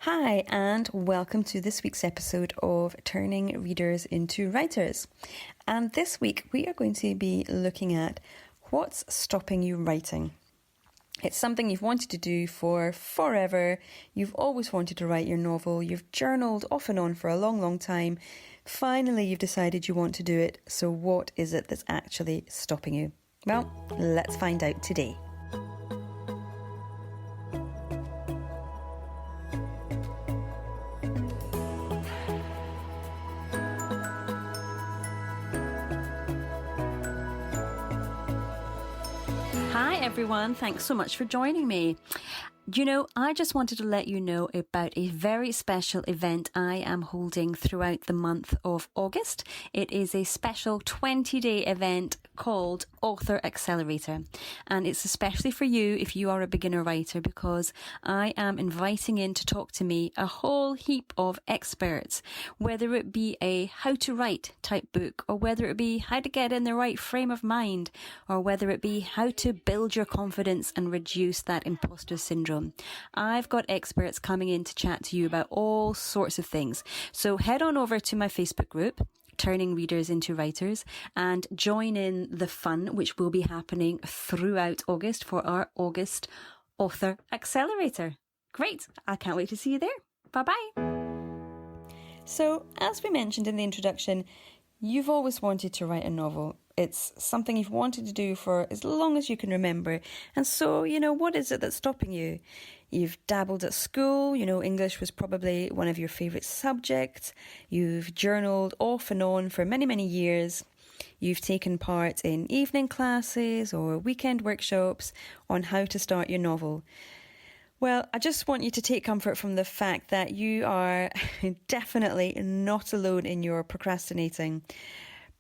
Hi, and welcome to this week's episode of Turning Readers into Writers. And this week we are going to be looking at what's stopping you writing. It's something you've wanted to do for forever. You've always wanted to write your novel. You've journaled off and on for a long, long time. Finally, you've decided you want to do it. So what is it that's actually stopping you? Well, let's find out today. Hi everyone, thanks so much for joining me. I just wanted to let you know about a very special event I am holding throughout the month of August. It is a special 20-day event called Author Accelerator. And it's especially for you if you are a beginner writer, because I am inviting in to talk to me a whole heap of experts, whether it be a how to write type book, or whether it be how to get in the right frame of mind, or whether it be how to build your confidence and reduce that imposter syndrome. I've got experts coming in to chat to you about all sorts of things. So head on over to my Facebook group, Turning Readers into Writers, and join in the fun which will be happening throughout August for our August Author Accelerator. Great. I can't wait to see you there. Bye-bye. So, as we mentioned in the introduction, you've always wanted to write a novel. It's something you've wanted to do for as long as you can remember. And so, what is it that's stopping you? You've dabbled at school. English was probably one of your favourite subjects. You've journaled off and on for many, many years. You've taken part in evening classes or weekend workshops on how to start your novel. Well, I just want you to take comfort from the fact that you are definitely not alone in your procrastinating.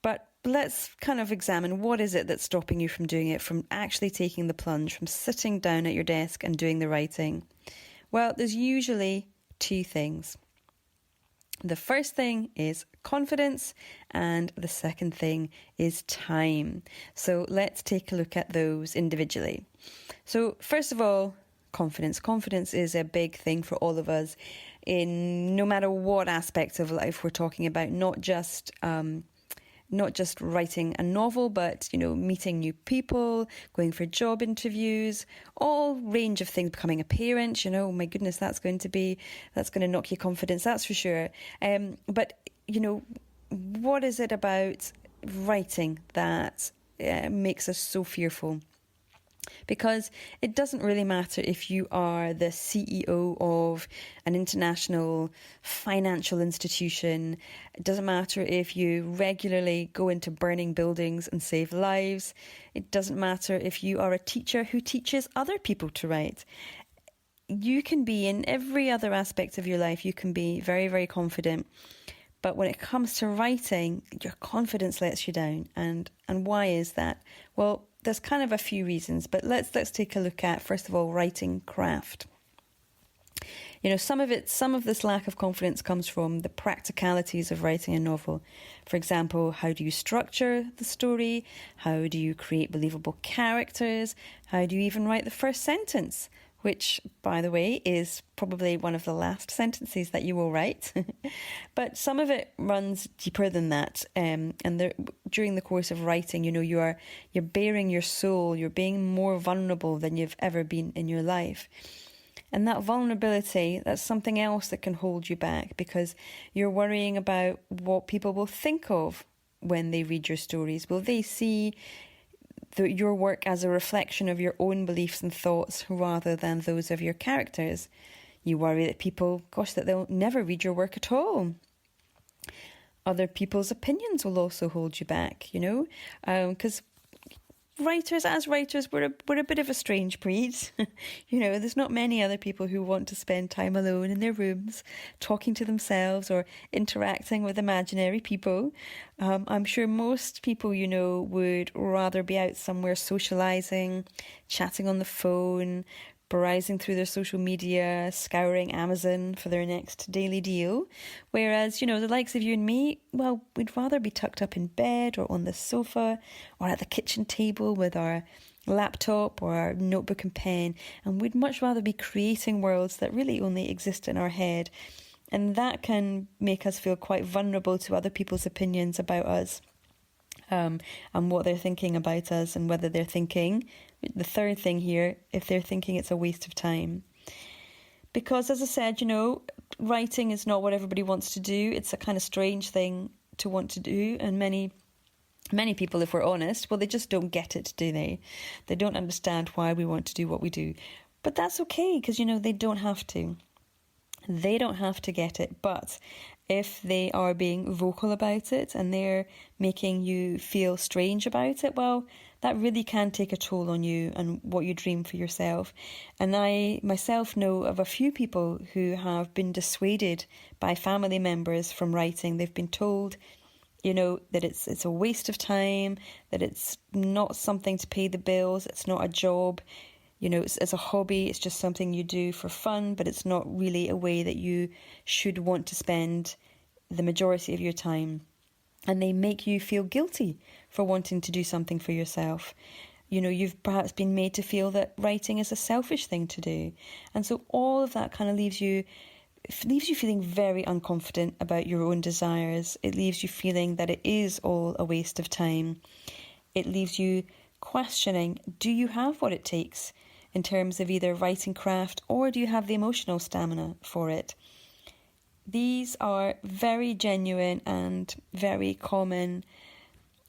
But let's kind of examine what is it that's stopping you from doing it, from actually taking the plunge, from sitting down at your desk and doing the writing. Well, there's usually two things. The first thing is confidence, and the second thing is time. So let's take a look at those individually. So first of all, confidence. Confidence is a big thing for all of us in no matter what aspect of life we're talking about, not just writing a novel, but, meeting new people, going for job interviews, all range of things, becoming a parent, oh my goodness, that's going to knock your confidence, that's for sure. But, what is it about writing that makes us so fearful? Because it doesn't really matter if you are the CEO of an international financial institution. It doesn't matter if you regularly go into burning buildings and save lives. It doesn't matter if you are a teacher who teaches other people to write. You can be in every other aspect of your life. You can be very, very confident. But when it comes to writing, your confidence lets you down. And why is that? Well, there's kind of a few reasons, but let's take a look at, first of all, writing craft. Some of this lack of confidence comes from the practicalities of writing a novel. For example, how do you structure the story? How do you create believable characters? How do you even write the first sentence? Which, by the way, is probably one of the last sentences that you will write. But some of it runs deeper than that. During the course of writing, you're baring your soul. You're being more vulnerable than you've ever been in your life. And that vulnerability, that's something else that can hold you back, because you're worrying about what people will think of when they read your stories. Will they see your work as a reflection of your own beliefs and thoughts rather than those of your characters? You worry that they'll never read your work at all. Other people's opinions will also hold you back, because as writers, we're a bit of a strange breed. There's not many other people who want to spend time alone in their rooms, talking to themselves or interacting with imaginary people. I'm sure most people, would rather be out somewhere socialising, chatting on the phone, browsing through their social media, scouring Amazon for their next daily deal. Whereas, the likes of you and me, well, we'd rather be tucked up in bed or on the sofa or at the kitchen table with our laptop or our notebook and pen, and we'd much rather be creating worlds that really only exist in our head. And that can make us feel quite vulnerable to other people's opinions about us, and what they're thinking about us, and whether they're thinking, the third thing here, if they're thinking it's a waste of time. Because, as I said, writing is not what everybody wants to do. It's a kind of strange thing to want to do, and many people, if we're honest, well, they just don't get it, do they? They don't understand why we want to do what we do. But that's okay, because, they don't have to. They don't have to get it. But if they are being vocal about it and they're making you feel strange about it, well, that really can take a toll on you and what you dream for yourself. And I myself know of a few people who have been dissuaded by family members from writing. They've been told, that it's a waste of time, that it's not something to pay the bills, it's not a job, it's a hobby, it's just something you do for fun, but it's not really a way that you should want to spend the majority of your time. And they make you feel guilty for wanting to do something for yourself. You've perhaps been made to feel that writing is a selfish thing to do. And so all of that kind of leaves you feeling very unconfident about your own desires. It leaves you feeling that it is all a waste of time. It leaves you questioning, do you have what it takes in terms of either writing craft, or do you have the emotional stamina for it? These are very genuine and very common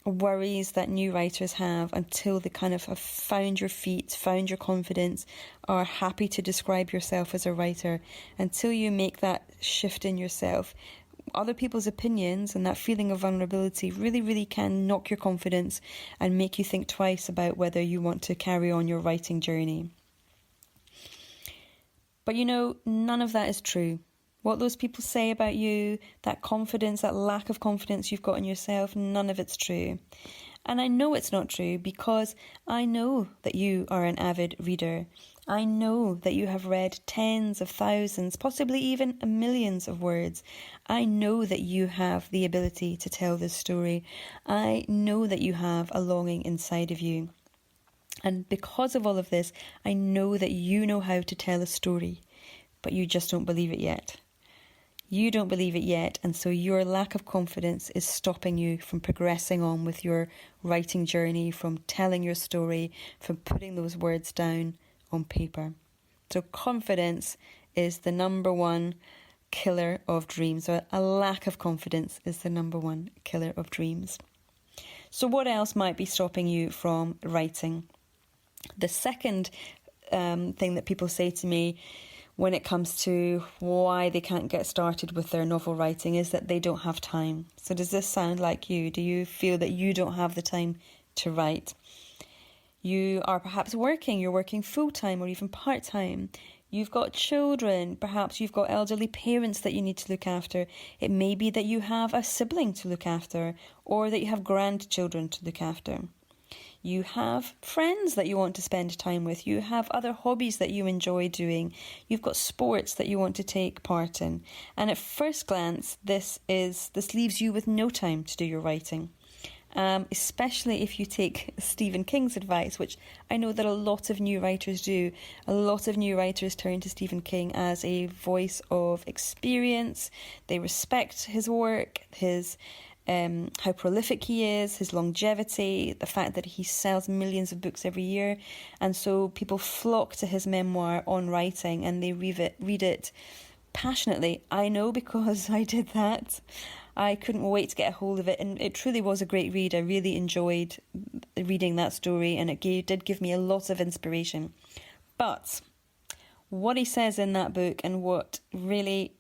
worries that new writers have until they kind of have found your feet, found your confidence, are happy to describe yourself as a writer. Until you make that shift in yourself, other people's opinions and that feeling of vulnerability really, really can knock your confidence and make you think twice about whether you want to carry on your writing journey. But none of that is true. What those people say about you, that confidence, that lack of confidence you've got in yourself, none of it's true. And I know it's not true because I know that you are an avid reader. I know that you have read tens of thousands, possibly even millions of words. I know that you have the ability to tell this story. I know that you have a longing inside of you. And because of all of this, I know that you know how to tell a story, but you just don't believe it yet. You don't believe it yet, and so your lack of confidence is stopping you from progressing on with your writing journey, from telling your story, from putting those words down on paper. So confidence is the number one killer of dreams, or a lack of confidence is the number one killer of dreams. So what else might be stopping you from writing? The second thing that people say to me when it comes to why they can't get started with their novel writing is that they don't have time. So does this sound like you? Do you feel that you don't have the time to write? You are perhaps working, you're working full-time or even part-time. You've got children, perhaps you've got elderly parents that you need to look after. It may be that you have a sibling to look after, or that you have grandchildren to look after. You have friends that you want to spend time with. You have other hobbies that you enjoy doing. You've got sports that you want to take part in. And at first glance, this leaves you with no time to do your writing. Especially if you take Stephen King's advice, which I know that a lot of new writers do. A lot of new writers turn to Stephen King as a voice of experience. They respect his work, how prolific he is, his longevity, the fact that he sells millions of books every year. And so people flock to his memoir on writing and they read it passionately. I know, because I did that. I couldn't wait to get a hold of it, and it truly was a great read. I really enjoyed reading that story, and it did give me a lot of inspiration. But what he says in that book, and what really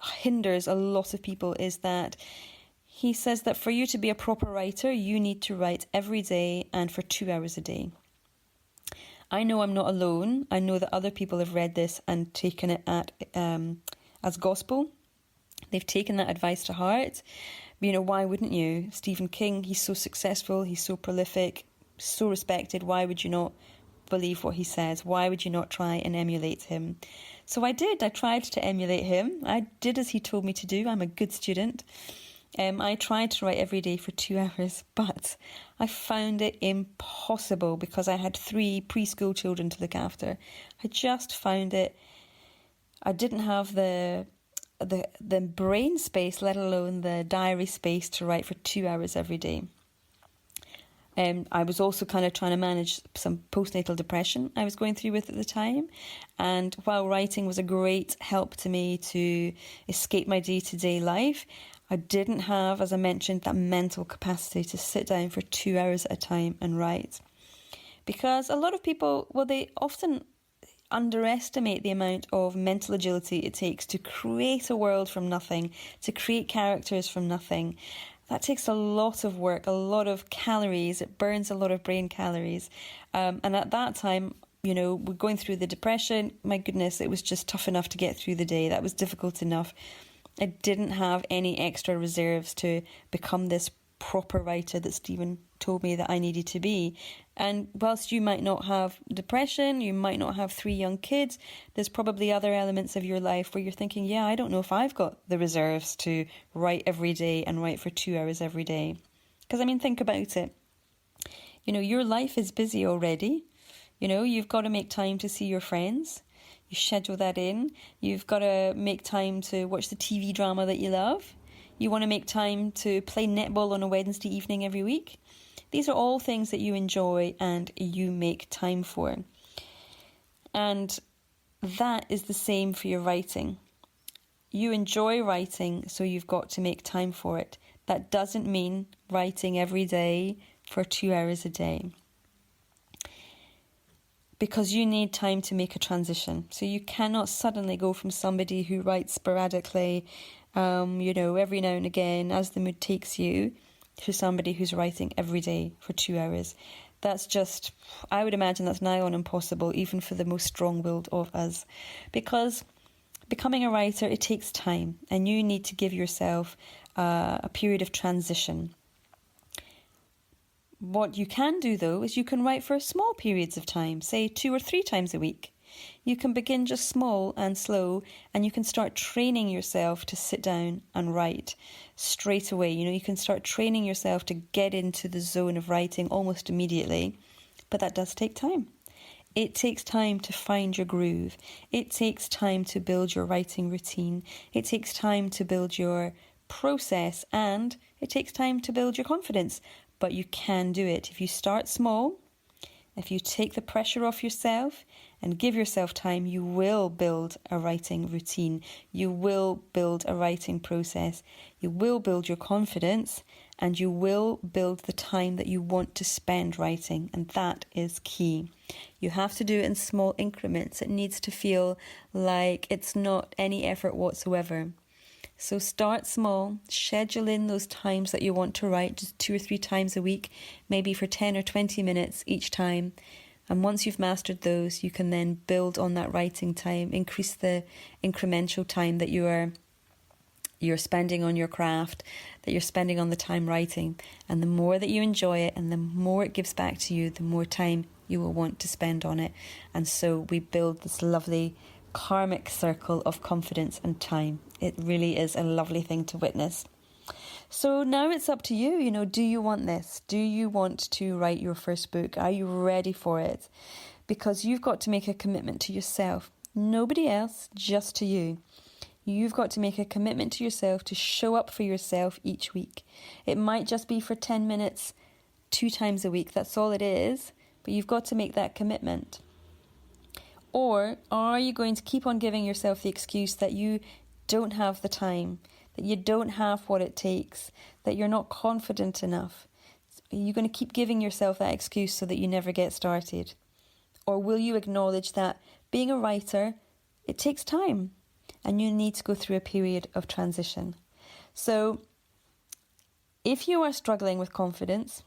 hinders a lot of people, is that he says that for you to be a proper writer, you need to write every day and for 2 hours a day. I know I'm not alone. I know that other people have read this and taken it as gospel. They've taken that advice to heart. Why wouldn't you? Stephen King, he's so successful, he's so prolific, so respected. Why would you not believe what he says? Why would you not try and emulate him? So I did. I tried to emulate him. I did as he told me to do. I'm a good student. I tried to write every day for 2 hours, but I found it impossible because I had 3 preschool children to look after. I just found it, I didn't have the brain space, let alone the diary space to write for 2 hours every day. I was also kind of trying to manage some postnatal depression I was going through with at the time. And while writing was a great help to me to escape my day-to-day life, I didn't have, as I mentioned, that mental capacity to sit down for 2 hours at a time and write. Because a lot of people, well, they often underestimate the amount of mental agility it takes to create a world from nothing, to create characters from nothing. That takes a lot of work, a lot of calories. It burns a lot of brain calories. And at that time, we're going through the depression. My goodness, it was just tough enough to get through the day. That was difficult enough. I didn't have any extra reserves to become this proper writer that Stephen told me that I needed to be. And whilst you might not have depression, you might not have 3 young kids, there's probably other elements of your life where you're thinking, yeah, I don't know if I've got the reserves to write every day and write for 2 hours every day. Because, think about it. Your life is busy already. You've got to make time to see your friends. You schedule that in. You've got to make time to watch the TV drama that you love. You want to make time to play netball on a Wednesday evening every week. These are all things that you enjoy and you make time for. And that is the same for your writing. You enjoy writing, so you've got to make time for it. That doesn't mean writing every day for 2 hours a day. Because you need time to make a transition. So you cannot suddenly go from somebody who writes sporadically, every now and again as the mood takes you, to somebody who's writing every day for 2 hours. That's just, I would imagine that's nigh on impossible, even for the most strong-willed of us. Because becoming a writer, it takes time, and you need to give yourself a period of transition. What you can do, though, is you can write for small periods of time, say 2 or 3 times a week. You can begin just small and slow, and you can start training yourself to sit down and write straight away. You can start training yourself to get into the zone of writing almost immediately, but that does take time. It takes time to find your groove. It takes time to build your writing routine. It takes time to build your process, and it takes time to build your confidence. But you can do it. If you start small, if you take the pressure off yourself and give yourself time, you will build a writing routine. You will build a writing process. You will build your confidence, and you will build the time that you want to spend writing. And that is key. You have to do it in small increments. It needs to feel like it's not any effort whatsoever. So start small, schedule in those times that you want to write, just 2 or 3 times a week, maybe for 10 or 20 minutes each time. And once you've mastered those, you can then build on that writing time, increase the incremental time that you're spending on your craft, that you're spending on the time writing. And the more that you enjoy it and the more it gives back to you, the more time you will want to spend on it. And so we build this lovely karmic circle of confidence and time. It really is a lovely thing to witness. So now it's up to you. Do you want this? Do you want to write your first book? Are you ready for it? Because you've got to make a commitment to yourself. Nobody else, just to you. You've got to make a commitment to yourself to show up for yourself each week. It might just be for 10 minutes, 2 times a week. That's all it is. But you've got to make that commitment. Or are you going to keep on giving yourself the excuse that you don't have the time, that you don't have what it takes, that you're not confident enough? Are you going to keep giving yourself that excuse so that you never get started? Or will you acknowledge that being a writer, it takes time and you need to go through a period of transition? So if you are struggling with confidence,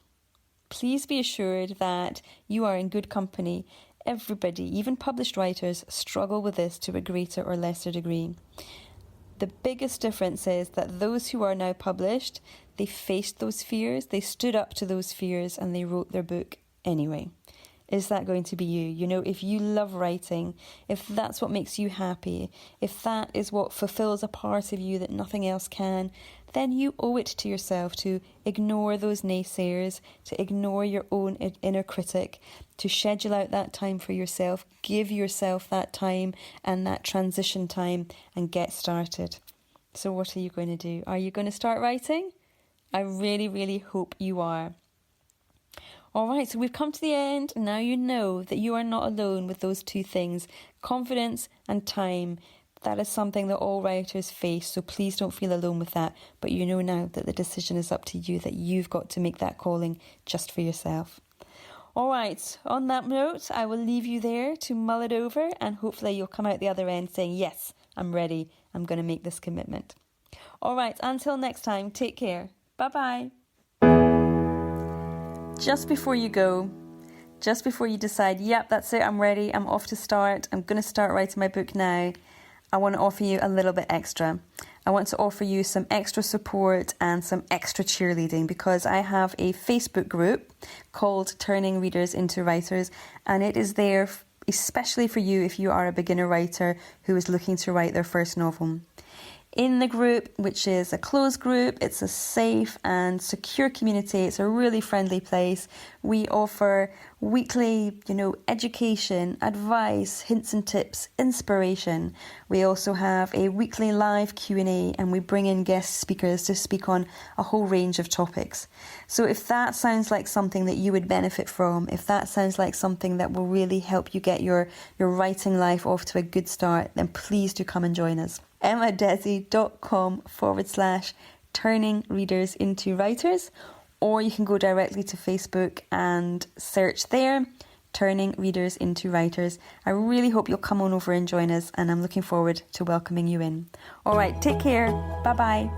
please be assured that you are in good company. Everybody, even published writers, struggle with this to a greater or lesser degree. The biggest difference is that those who are now published, they faced those fears, they stood up to those fears, and they wrote their book anyway. Is that going to be you? If you love writing, if that's what makes you happy, if that is what fulfills a part of you that nothing else can, then you owe it to yourself to ignore those naysayers, to ignore your own inner critic, to schedule out that time for yourself, give yourself that time and that transition time and get started. So what are you going to do? Are you going to start writing? I really, really hope you are. All right, so we've come to the end. Now you know that you are not alone with those two things, confidence and time. That is something that all writers face, so please don't feel alone with that. But you know now that the decision is up to you, that you've got to make that calling just for yourself. All right, on that note, I will leave you there to mull it over, and hopefully you'll come out the other end saying, yes, I'm ready. I'm going to make this commitment. All right, until next time, take care. Bye-bye. Just before you go, just before you decide, yep, that's it, I'm ready, I'm off to start, I'm going to start writing my book now, I want to offer you a little bit extra. I want to offer you some extra support and some extra cheerleading, because I have a Facebook group called Turning Readers into Writers, and it is there especially for you if you are a beginner writer who is looking to write their first novel. In the group, which is a closed group, it's a safe and secure community. It's a really friendly place. We offer weekly, education, advice, hints and tips, inspiration. We also have a weekly live Q&A, and we bring in guest speakers to speak on a whole range of topics. So if that sounds like something that you would benefit from, if that sounds like something that will really help you get your writing life off to a good start, then please do come and join us. emmadesi.com/turning readers into writers, or you can go directly to Facebook and search there, Turning Readers into Writers. I really hope you'll come on over and join us, and I'm looking forward to welcoming you in. All right, take care. Bye-bye.